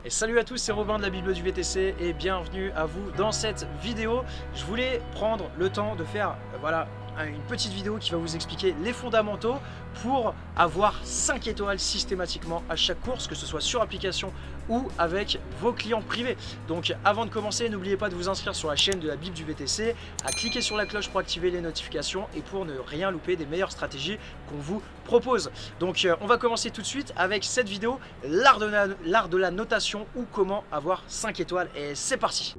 Et salut à tous, c'est Robin de la Bible du VTC et bienvenue à vous dans cette vidéo. Je voulais prendre le temps de faire une petite vidéo qui va vous expliquer les fondamentaux pour avoir 5 étoiles systématiquement à chaque course, que ce soit sur application ou avec vos clients privés. Donc avant de commencer, n'oubliez pas de vous inscrire sur la chaîne de la Bible du VTC, à cliquer sur la cloche pour activer les notifications et pour ne rien louper des meilleures stratégies qu'on vous propose. Donc on va commencer tout de suite avec cette vidéo, l'art de la notation ou comment avoir 5 étoiles, et c'est parti.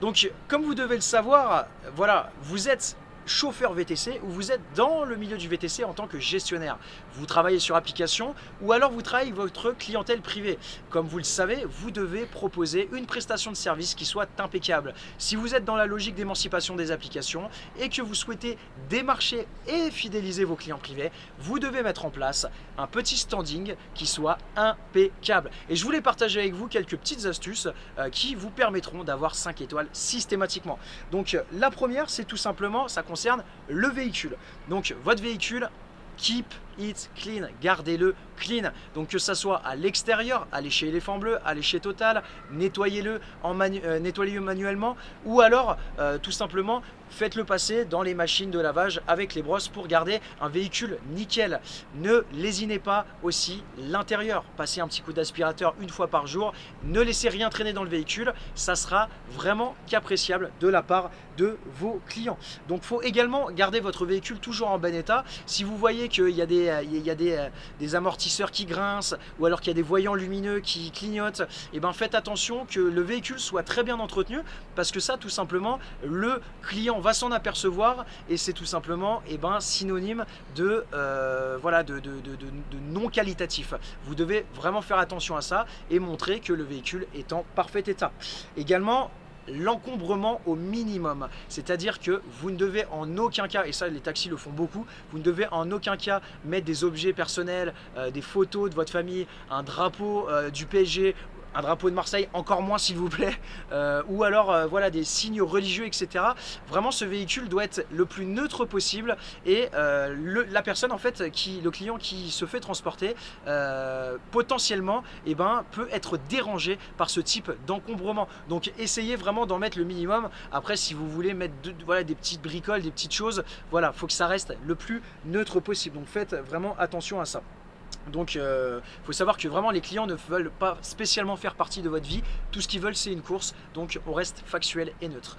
Donc, comme vous devez le savoir, voilà, vous êtes chauffeur VTC ou vous êtes dans le milieu du VTC en tant que gestionnaire. Vous travaillez sur application ou alors vous travaillez avec votre clientèle privée. Comme vous le savez, vous devez proposer une prestation de service qui soit impeccable. Si vous êtes dans la logique d'émancipation des applications et que vous souhaitez démarcher et fidéliser vos clients privés, vous devez mettre en place un petit standing qui soit impeccable. Et je voulais partager avec vous quelques petites astuces qui vous permettront d'avoir 5 étoiles systématiquement. Donc la première, c'est tout simplement, ça concerne le véhicule. Donc votre véhicule, keep it clean, gardez-le clean. Donc que ça soit à l'extérieur, allez chez Éléphant Bleu, allez chez Total, nettoyez-le manuellement, ou alors tout simplement faites-le passer dans les machines de lavage avec les brosses pour garder un véhicule nickel. Ne lésinez pas aussi l'intérieur, passez un petit coup d'aspirateur une fois par jour, ne laissez rien traîner dans le véhicule, ça sera vraiment qu'appréciable de la part de vos clients. Donc il faut également garder votre véhicule toujours en bon état. Si vous voyez qu'il y a des amortisseurs qui grincent ou alors qu'il y a des voyants lumineux qui clignotent, et ben faites attention que le véhicule soit très bien entretenu, parce que ça, tout simplement, le client va s'en apercevoir et c'est tout simplement synonyme de non qualitatif. Vous devez vraiment faire attention à ça et montrer que le véhicule est en parfait état. Également, l'encombrement au minimum, c'est-à-dire que vous ne devez en aucun cas, et ça les taxis le font beaucoup, vous ne devez en aucun cas mettre des objets personnels, des photos de votre famille, un drapeau du PSG, un drapeau de Marseille, encore moins s'il vous plaît, ou alors des signes religieux, etc. Vraiment, ce véhicule doit être le plus neutre possible et la personne, en fait, le client qui se fait transporter, potentiellement, peut être dérangé par ce type d'encombrement. Donc, essayez vraiment d'en mettre le minimum. Après, si vous voulez mettre des petites bricoles, des petites choses, faut que ça reste le plus neutre possible. Donc, faites vraiment attention à ça. Donc faut savoir que vraiment les clients ne veulent pas spécialement faire partie de votre vie, tout ce qu'ils veulent c'est une course, donc on reste factuel et neutre.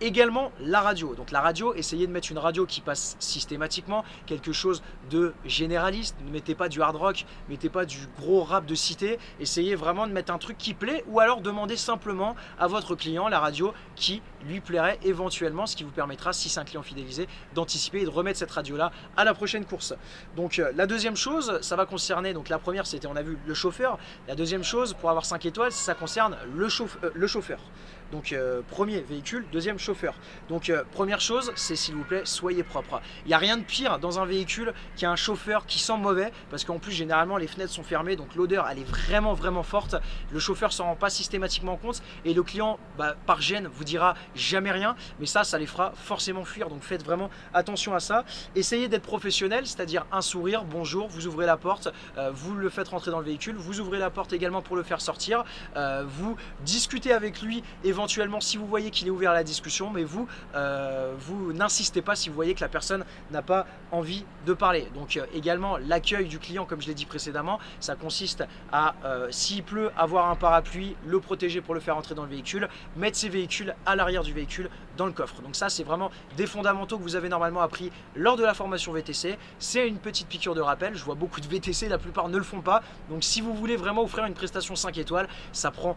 Également la radio, donc la radio, essayez de mettre une radio qui passe systématiquement, quelque chose de généraliste, ne mettez pas du hard rock, mettez pas du gros rap de cité, essayez vraiment de mettre un truc qui plaît, ou alors demandez simplement à votre client la radio qui lui plairait éventuellement, ce qui vous permettra, si c'est un client fidélisé, d'anticiper et de remettre cette radio là à la prochaine course. Donc la deuxième chose, ça va concerner, donc la première c'était, on a vu, le chauffeur. La deuxième chose pour avoir 5 étoiles, ça concerne le chauffeur. Donc premier véhicule, deuxième chauffeur. Donc première chose, c'est s'il vous plaît, soyez propre. Il n'y a rien de pire dans un véhicule qui a un chauffeur qui sent mauvais, parce qu'en plus généralement les fenêtres sont fermées, donc l'odeur elle est vraiment forte. Le chauffeur s'en rend pas systématiquement compte et le client par gêne vous dira jamais rien, mais ça les fera forcément fuir. Donc faites vraiment attention à ça. Essayez d'être professionnel, c'est-à-dire un sourire, bonjour, vous ouvrez la porte, vous le faites rentrer dans le véhicule, vous ouvrez la porte également pour le faire sortir, vous discutez avec lui éventuellement si vous voyez qu'il est ouvert à la discussion, mais vous n'insistez pas si vous voyez que la personne n'a pas envie de parler. Donc également l'accueil du client, comme je l'ai dit précédemment, ça consiste à, s'il pleut, avoir un parapluie, le protéger pour le faire entrer dans le véhicule, mettre ses véhicules à l'arrière du véhicule dans le coffre. Donc ça, c'est vraiment des fondamentaux que vous avez normalement appris lors de la formation VTC. C'est une petite piqûre de rappel, je vois beaucoup de VTC, la plupart ne le font pas. Donc si vous voulez vraiment offrir une prestation 5 étoiles, ça prend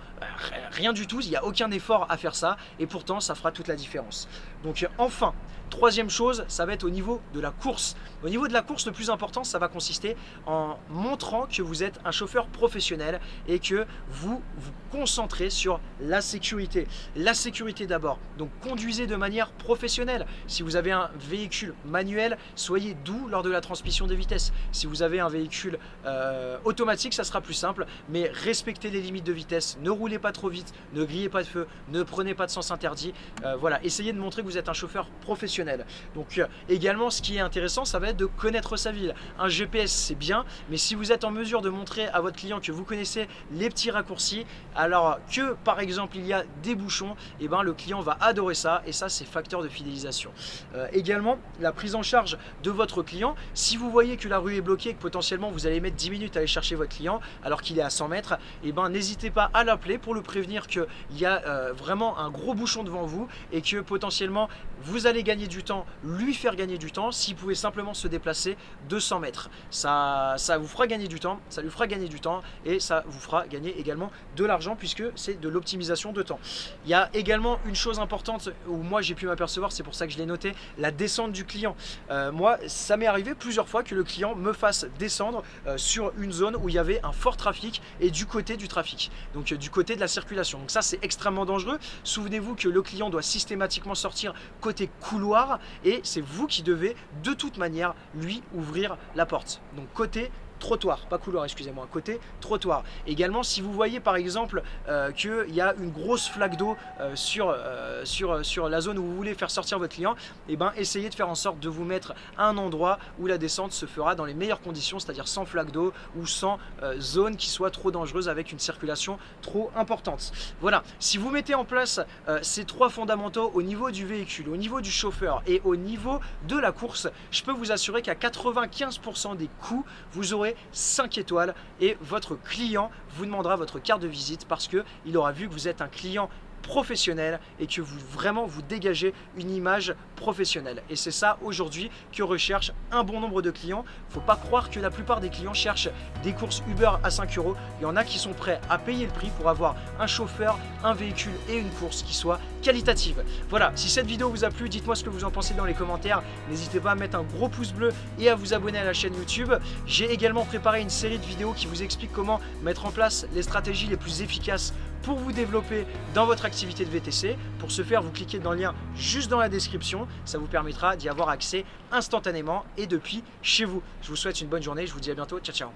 rien du tout, il n'y a aucun effort à faire ça et pourtant ça fera toute la différence. Donc enfin, Troisième chose, ça va être au niveau de la course. Au niveau de la course, le plus important, ça va consister en montrant que vous êtes un chauffeur professionnel et que vous vous concentrez sur la sécurité. La sécurité d'abord. Donc conduisez de manière professionnelle. Si vous avez un véhicule manuel, soyez doux lors de la transmission des vitesses. Si vous avez un véhicule automatique, ça sera plus simple, mais respectez les limites de vitesse. Ne roulez pas trop vite, ne grillez pas de feu, ne prenez pas de sens interdit. Voilà, essayez de montrer que vous êtes un chauffeur professionnel. Donc également, ce qui est intéressant, ça va être de connaître sa ville. Un GPS, c'est bien, mais si vous êtes en mesure de montrer à votre client que vous connaissez les petits raccourcis, alors que par exemple il y a des bouchons, et ben le client va adorer ça, et ça c'est facteur de fidélisation. Également, la prise en charge de votre client. Si vous voyez que la rue est bloquée et que potentiellement vous allez mettre 10 minutes à aller chercher votre client alors qu'il est à 100 mètres, et ben n'hésitez pas à l'appeler pour le prévenir qu'il y a vraiment un gros bouchon devant vous et que potentiellement vous allez gagner du temps, lui faire gagner du temps s'il pouvait simplement se déplacer 200 mètres. Ça vous fera gagner du temps, ça lui fera gagner du temps et ça vous fera gagner également de l'argent puisque c'est de l'optimisation de temps. Il y a également une chose importante où moi j'ai pu m'apercevoir, c'est pour ça que je l'ai noté, la descente du client. Moi, ça m'est arrivé plusieurs fois que le client me fasse descendre sur une zone où il y avait un fort trafic et du côté du trafic, donc du côté de la circulation. Donc ça c'est extrêmement dangereux. Souvenez-vous que le client doit systématiquement sortir côté couloir et c'est vous qui devez de toute manière lui ouvrir la porte. Donc côté trottoir, pas couloir, excusez-moi, côté trottoir. Également, si vous voyez par exemple qu'il y a une grosse flaque d'eau sur la zone où vous voulez faire sortir votre client, et ben essayez de faire en sorte de vous mettre à un endroit où la descente se fera dans les meilleures conditions, c'est-à-dire sans flaque d'eau ou sans zone qui soit trop dangereuse avec une circulation trop importante. Voilà, si vous mettez en place ces trois fondamentaux au niveau du véhicule, au niveau du chauffeur et au niveau de la course, je peux vous assurer qu'à 95% des coups, vous aurez 5 étoiles et votre client vous demandera votre carte de visite parce qu'il aura vu que vous êtes un client professionnel et que vous vraiment vous dégagez une image professionnelle. Et c'est ça aujourd'hui que recherche un bon nombre de clients. Il ne faut pas croire que la plupart des clients cherchent des courses Uber à 5 €. Il y en a qui sont prêts à payer le prix pour avoir un chauffeur, un véhicule et une course qui soit qualitative. Voilà, si cette vidéo vous a plu, dites-moi ce que vous en pensez dans les commentaires. N'hésitez pas à mettre un gros pouce bleu et à vous abonner à la chaîne YouTube. J'ai également préparé une série de vidéos qui vous explique comment mettre en place les stratégies les plus efficaces pour vous développer dans votre activité de VTC. Pour ce faire, vous cliquez dans le lien juste dans la description. Ça vous permettra d'y avoir accès instantanément et depuis chez vous. Je vous souhaite une bonne journée. Je vous dis à bientôt. Ciao, ciao.